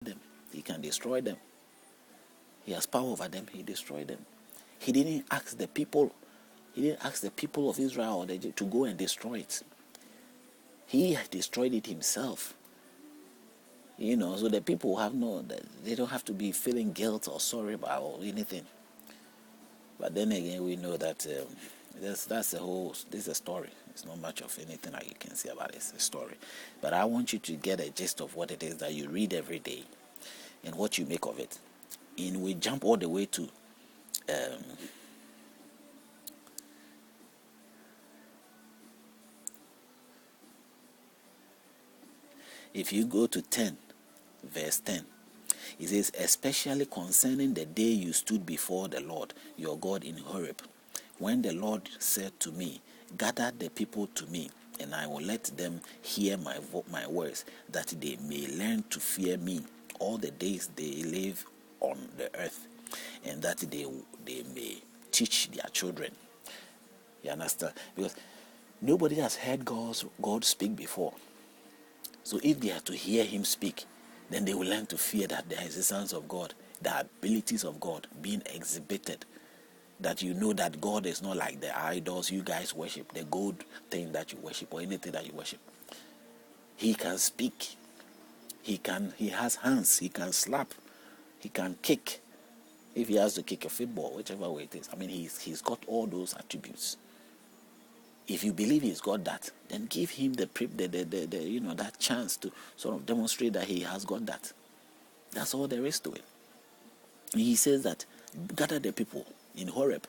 them. He can destroy them. He has power over them. He destroyed them. He didn't ask the people. He didn't ask the people of Israel to go and destroy it. He destroyed it himself. So the people they don't have to be feeling guilt or sorry about or anything. But then again, we know that this is a story. It's not much of anything that you can say about it. It's a story. But I want you to get a gist of what it is that you read every day and what you make of it. And we jump all the way to if you go to 10, verse 10, it says, especially concerning the day you stood before the Lord your God in Horeb, when the Lord said to me, gather the people to me, and I will let them hear my words, that they may learn to fear me all the days they live on the earth, and that they may teach their children. You understand? Because nobody has heard God speak before. So if they are to hear him speak, then they will learn to fear that there is the sons of God, the abilities of God being exhibited. That you know that God is not like the idols you guys worship, the gold thing that you worship or anything that you worship. He can speak. He has hands. He can slap. He can kick. If he has to kick a football, whichever way it is. I mean, he's got all those attributes. If you believe he's got that, then give him that chance to sort of demonstrate that he has got that. That's all there is to it. He says that gather the people in Horeb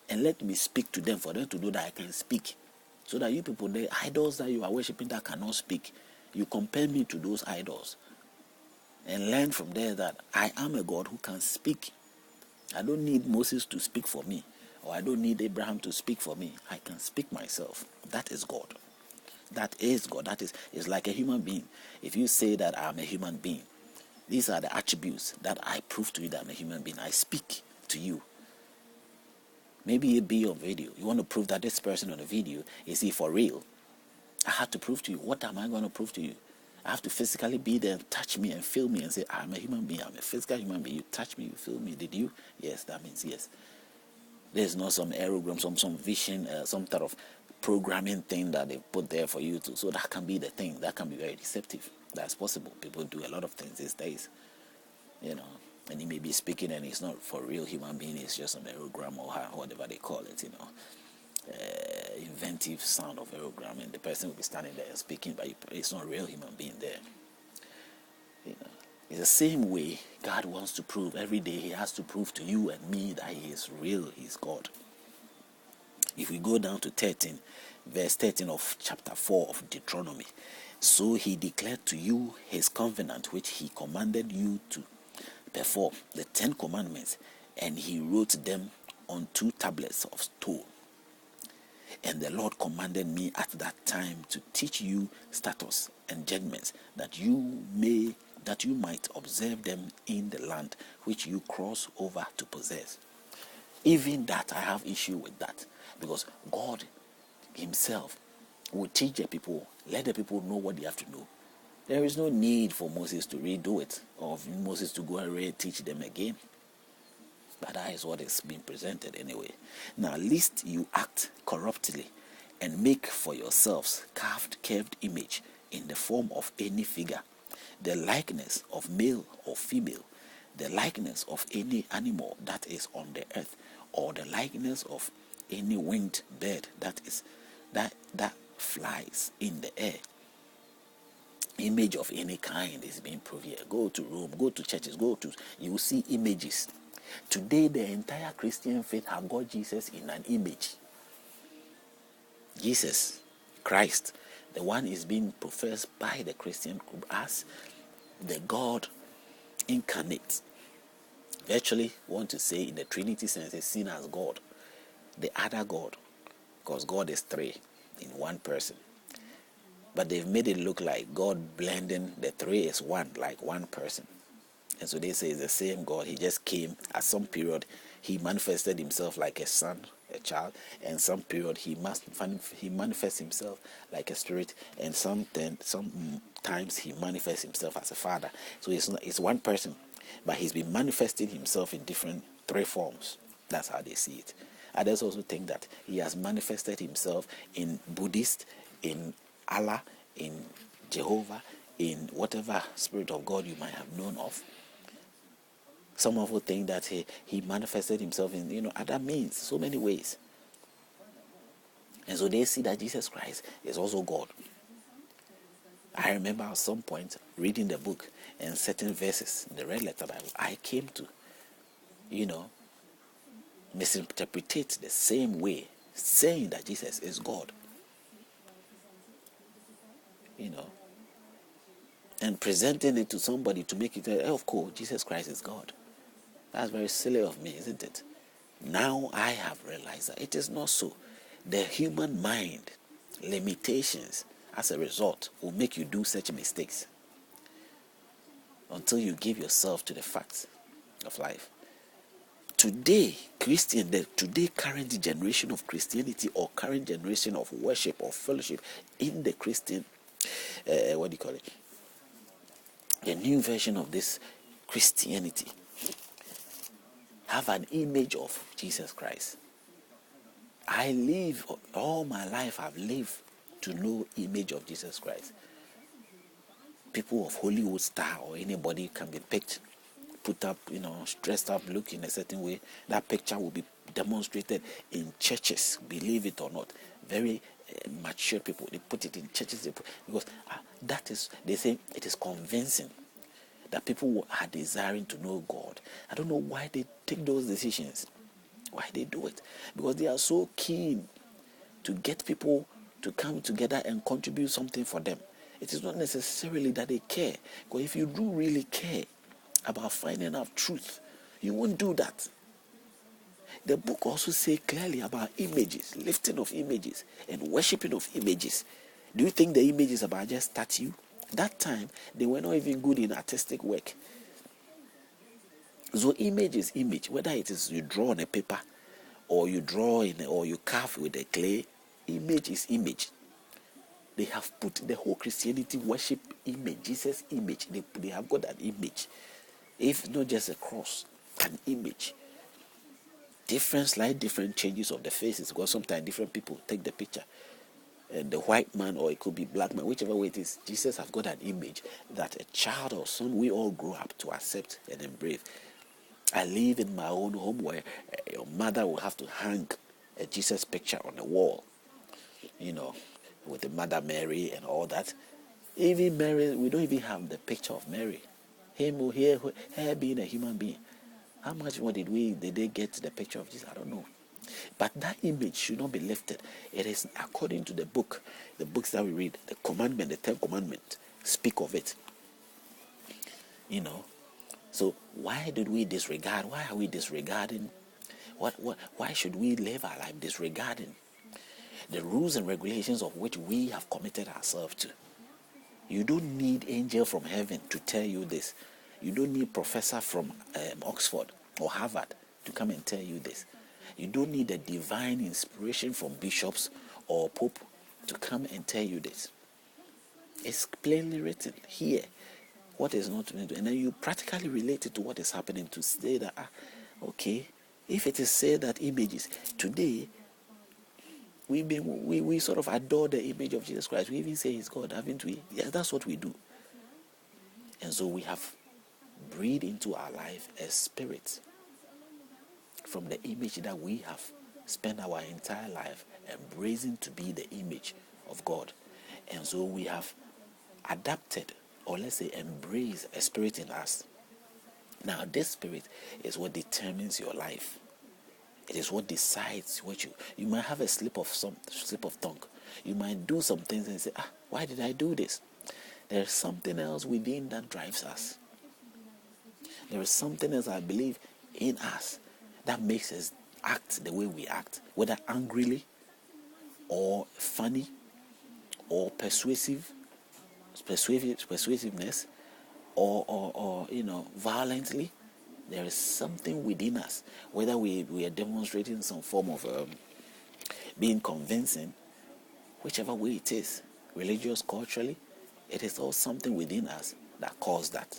and let me speak to them, for them to know that I can speak. So that you people, the idols that you are worshiping that cannot speak, you compare me to those idols and learn from there that I am a God who can speak. I don't need Moses to speak for me, or I don't need Abraham to speak for me. I can speak myself. That is God. That is God. It's like a human being. If you say that I'm a human being, these are the attributes that I prove to you that I'm a human being. I speak to you. Maybe it be on video. You want to prove that this person on the video is he for real? I have to prove to you. What am I going to prove to you? I have to physically be there and touch me and feel me and say, I'm a human being. I'm a physical human being. You touch me, you feel me. Did you? Yes, that means yes. There's not some aerogram, some vision, some type of programming thing that they put there for you to. So that can be the thing. That can be very deceptive. That's possible. People do a lot of things these days. And he may be speaking and it's not for real human being. It's just an aerogram or whatever they call it, inventive sound of aerogram, and the person will be standing there speaking, but it's not a real human being there. It's the same way God wants to prove every day. He has to prove to you and me that he is real. He's God. If we go down to 13, verse 13 of chapter 4 of Deuteronomy, so he declared to you his covenant which he commanded you to perform, the 10 commandments, and he wrote them on 2 tablets of stone. And the Lord commanded me at that time to teach you statutes and judgments, that you might observe them in the land which you cross over to possess. Even that, I have issue with that, because God himself will teach the people, let the people know what they have to know. There is no need for Moses to redo it, or for Moses to go and re-teach them again. But that is what is being presented anyway. Now, lest you act corruptly and make for yourselves curved image in the form of any figure, the likeness of male or female, the likeness of any animal that is on the earth, or the likeness of any winged bird that flies in the air. Image of any kind is being proved here. Go to Rome, go to churches, you will see images. Today, the entire Christian faith have got Jesus in an image. Jesus, Christ, the one is being professed by the Christian group as the God incarnate. Virtually, want to say in the Trinity sense, is seen as God, the other God, because God is 3 in one person. But they've made it look like God blending the 3 is 1, like one person. And so they say it's the same God. He just came at some period. He manifested himself like a son, a child, and some period he manifests himself like a spirit, and sometimes he manifests himself as a father. So it's one person, but he's been manifesting himself in different three forms. That's how they see it. Others also think that he has manifested himself in Buddhist, in Allah, in Jehovah, in whatever spirit of God you might have known of. Some of you think that he manifested himself in other means, so many ways. And so they see that Jesus Christ is also God. I remember at some point reading the book and certain verses in the red letter Bible, I came to, misinterpret the same way, saying that Jesus is God. And presenting it to somebody to make it, of course, Jesus Christ is God. That's very silly of me, isn't it? Now I have realized that it is not so. The human mind, limitations, as a result, will make you do such mistakes until you give yourself to the facts of life. Today, current generation of Christianity, or current generation of worship or fellowship in the Christian, the new version of this Christianity, have an image of Jesus Christ. I live all my life, I've lived to know image of Jesus Christ. People of Hollywood star or anybody can be picked, put up, dressed up, look in a certain way. That picture will be demonstrated in churches, believe it or not. Very mature people, they put it in churches because they say it is convincing that people are desiring to know God. I don't know why they take those decisions, why they do it, because they are so keen to get people to come together and contribute something for them. It is not necessarily that they care, because if you do really care about finding out truth, you won't do that. The book also says clearly about images, lifting of images and worshipping of images. Do you think the image is about just statue? That time, they were not even good in artistic work. So image is image, whether it is you draw on a paper, or you draw or you carve with a clay. Image is image. They have put the whole Christianity worship image, Jesus image. They have got an image. If not just a cross, an image. Different changes of the faces, because sometimes different people take the picture. The white man, or it could be black man, whichever way it is, Jesus have got an image that a child or son we all grow up to accept and embrace. I live in my own home where your mother will have to hang a Jesus picture on the wall, with the Mother Mary and all that. Even Mary, we don't even have the picture of Mary. Her being a human being. How much more did they get the picture of Jesus? I don't know. But that image should not be lifted. It is according to the books that we read, the commandment, the 10 commandments speak of it. So why did we disregard? Why are we disregarding? Why should we live our life disregarding the rules and regulations of which we have committed ourselves to? You don't need angel from heaven to tell you this. You don't need professor from Oxford or Harvard to come and tell you this. You don't need a divine inspiration from bishops or pope to come and tell you this. It's plainly written here what is not to be done. And then you practically relate it to what is happening to say that, okay, if it is said that images, today, we sort of adore the image of Jesus Christ. We even say he's God, haven't we? Yes, that's what we do. And so we have breathed into our life a spirit from the image that we have spent our entire life embracing to be the image of God. And so we have adapted, or let's say embraced, a spirit in us. Now this spirit is what determines your life. It is what decides what you might have a slip of tongue. You might do some things and say, why did I do this? There is something else within that drives us. There is something else, I believe, in us that makes us act the way we act, whether angrily or funny or persuasiveness, or violently. There is something within us, whether we are demonstrating some form of being convincing, whichever way it is, religious, culturally, it is all something within us that caused that.